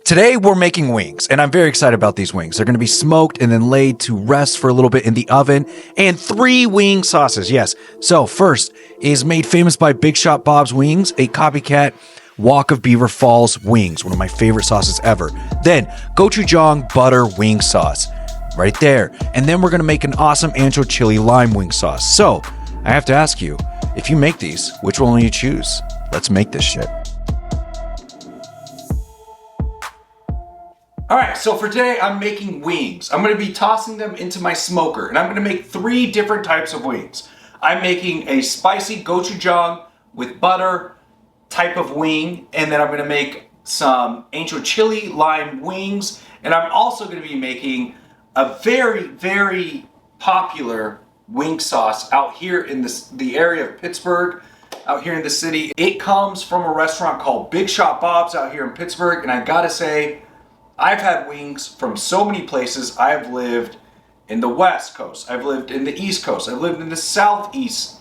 Today we're making wings, and I'm very excited about these wings. They're going to be smoked and then laid to rest for a little bit in the oven, and 3 wing sauces, yes. So first is made famous by Big Shot Bob's Wings, a copycat Walk of Beaver Falls wings, one of my favorite sauces ever. Then Gochujang Butter Wing Sauce, right there. And then we're going to make an awesome Ancho chili lime wing sauce. So I have to ask you, if you make these, which one will you choose? Let's make this shit. All right, so for today, I'm making wings. I'm gonna be tossing them into my smoker, and I'm gonna make 3 different types of wings. I'm making a spicy gochujang with butter type of wing, and then I'm gonna make some Ancho chili lime wings, and I'm also gonna be making a very, very popular wing sauce out here in the area of Pittsburgh, out here in the city. It comes from a restaurant called Big Shot Bob's out here in Pittsburgh, and I gotta say, I've had wings from so many places. I've lived in the West Coast. I've lived in the East Coast. I've lived in the Southeast.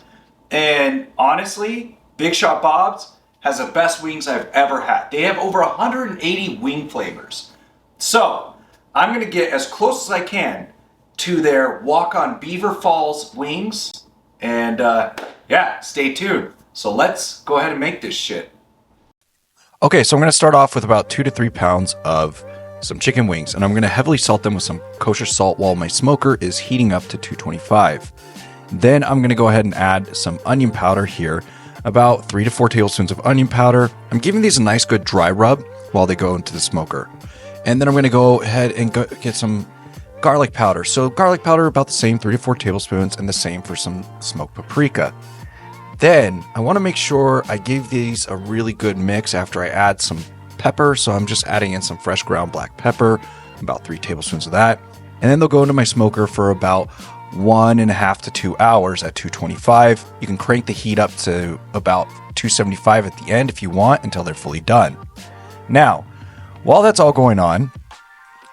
And honestly, Big Shot Bob's has the best wings I've ever had. They have over 180 wing flavors. So I'm going to get as close as I can to their Walk on Beaver Falls wings. And yeah, stay tuned. So let's go ahead and make this shit. Okay, so I'm going to start off with about 2 to 3 pounds of some chicken wings, and I'm going to heavily salt them with some kosher salt while my smoker is heating up to 225. Then I'm going to go ahead and add some onion powder here, about 3 to 4 tablespoons of onion powder. I'm giving these a nice good dry rub while they go into the smoker. And then I'm going to go ahead and get some garlic powder. So garlic powder about the same, 3 to 4 tablespoons, and the same for some smoked paprika. Then I want to make sure I give these a really good mix after I add some pepper, so I'm just adding in some fresh ground black pepper, about 3 tablespoons of that, and then they'll go into my smoker for about 1.5 to 2 hours at 225. You can crank the heat up to about 275 at the end if you want until they're fully done. Now, while that's all going on,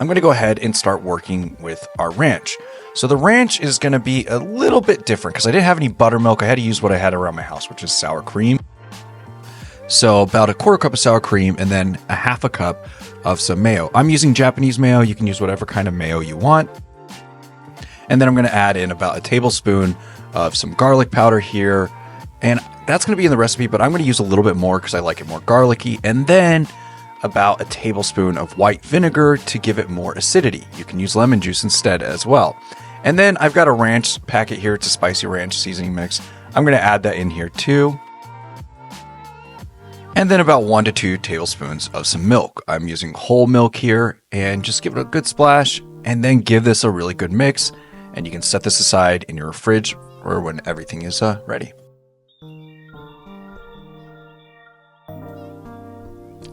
I'm going to go ahead and start working with our ranch. So the ranch is going to be a little bit different because I didn't have any buttermilk. I had to use what I had around my house, which is sour cream. So about 1/4 cup of sour cream and then 1/2 cup of some mayo. I'm using Japanese mayo. You can use whatever kind of mayo you want. And then I'm going to add in about 1 tablespoon of some garlic powder here. And that's going to be in the recipe, but I'm going to use a little bit more because I like it more garlicky. And then about 1 tablespoon of white vinegar to give it more acidity. You can use lemon juice instead as well. And then I've got a ranch packet here. It's a spicy ranch seasoning mix. I'm going to add that in here too. And then about 1 to 2 tablespoons of some milk. I'm using whole milk here, and just give it a good splash and then give this a really good mix. And you can set this aside in your fridge or when everything is ready.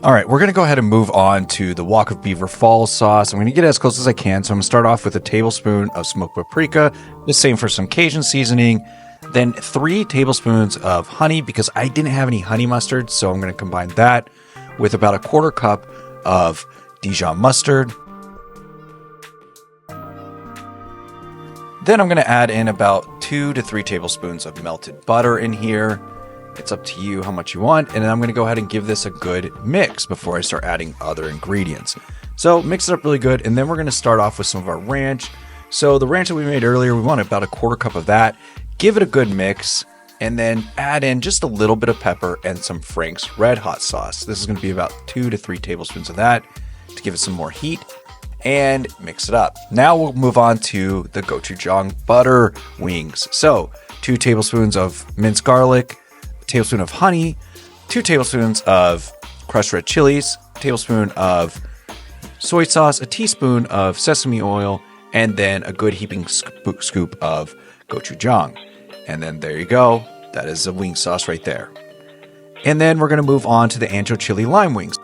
All right, we're going to go ahead and move on to the Walk of Beaver Falls sauce. I'm going to get as close as I can. So I'm going to start off with 1 tablespoon of smoked paprika, the same for some Cajun seasoning. Then 3 tablespoons of honey because I didn't have any honey mustard. So I'm going to combine that with about 1/4 cup of Dijon mustard. Then I'm going to add in about 2 to 3 tablespoons of melted butter in here. It's up to you how much you want. And then I'm going to go ahead and give this a good mix before I start adding other ingredients. So mix it up really good. And then we're going to start off with some of our ranch. So the ranch that we made earlier, we want about 1/4 cup of that. Give it a good mix. And then add in just a little bit of pepper and some Frank's Red Hot sauce. This is going to be about 2 to 3 tablespoons of that to give it some more heat. And mix it up. Now we'll move on to the Gochujang Butter Wings. So 2 tablespoons of minced garlic, a tablespoon of honey, 2 tablespoons of crushed red chilies, a tablespoon of soy sauce, a teaspoon of sesame oil, and then a good heaping scoop of gochujang. And then there you go. That is a wing sauce right there. And then we're going to move on to the Ancho chili lime wings.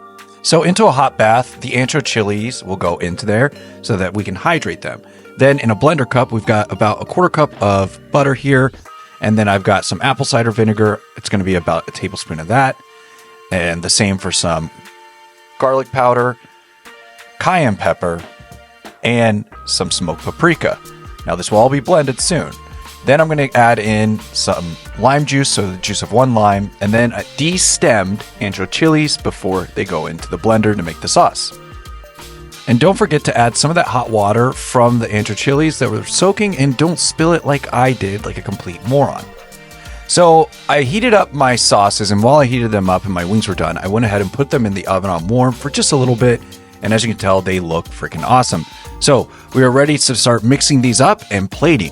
So into a hot bath, the Ancho chilies will go into there so that we can hydrate them. Then in a blender cup, we've got about 1/4 cup of butter here. And then I've got some apple cider vinegar. It's going to be about 1 tablespoon of that. And the same for some garlic powder, cayenne pepper, and some smoked paprika. Now this will all be blended soon. Then I'm going to add in some lime juice, so the juice of 1 lime, and then a de-stemmed Ancho chilies before they go into the blender to make the sauce. And don't forget to add some of that hot water from the ancho chilies that were soaking, and don't spill it like I did, like a complete moron. So I heated up my sauces, and while I heated them up and my wings were done, I went ahead and put them in the oven on warm for just a little bit. And as you can tell, they look freaking awesome. So we are ready to start mixing these up and plating.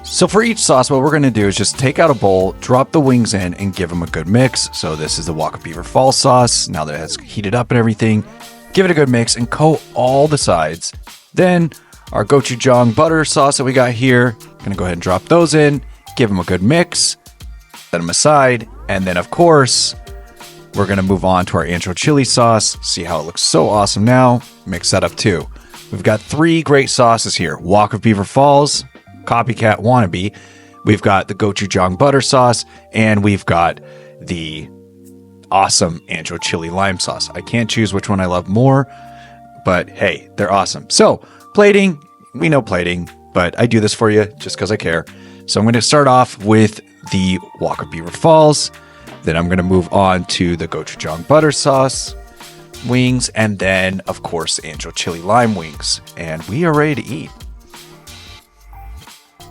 So for each sauce, what we're going to do is just take out a bowl, drop the wings in, and give them a good mix. So this is the Walk of Beaver Falls sauce. Now that it has heated up and everything, give it a good mix and coat all the sides. Then our gochujang butter sauce that we got here, going to go ahead and drop those in, give them a good mix, set them aside, and then of course, we're going to move on to our ancho chili sauce. See how it looks so awesome now. Mix that up too. We've got 3 great sauces here. Walk of Beaver Falls, Copycat Wannabe. We've got the gochujang butter sauce, and we've got the awesome ancho chili lime sauce. I can't choose which one I love more, but hey, they're awesome. So plating, we know plating, but I do this for you just because I care. So I'm going to start off with the Walk of Beaver Falls. Then I'm going to move on to the gochujang butter sauce wings, and then of course ancho chili lime wings. And we are ready to eat.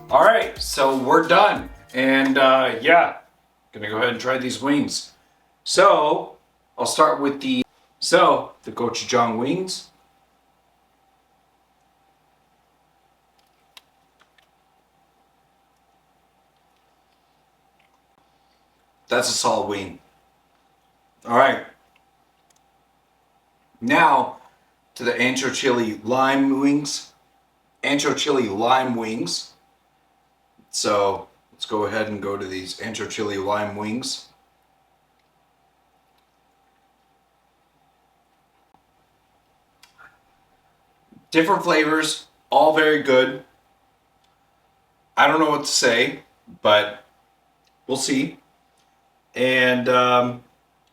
All right, so we're done. And yeah, gonna go ahead and try these wings. So I'll start with the gochujang wings. That's a solid wing. All right. Now to the ancho chili lime wings. Ancho chili lime wings. So let's go ahead and go to these ancho chili lime wings. Different flavors, all very good. I don't know what to say, but we'll see. And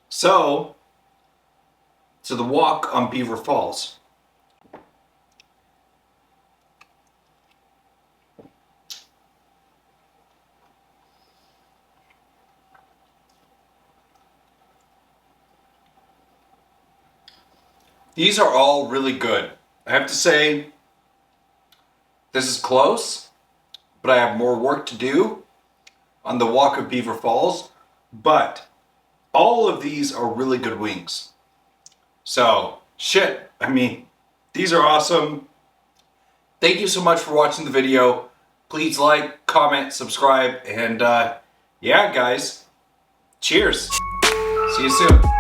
so to the Walk on Beaver Falls. These are all really good. I have to say, this is close, but I have more work to do on the Walk of Beaver Falls. But all of these are really good wings. So, shit, I mean, these are awesome. Thank you so much for watching the video. Please like, comment, subscribe, and yeah, guys, cheers. See you soon.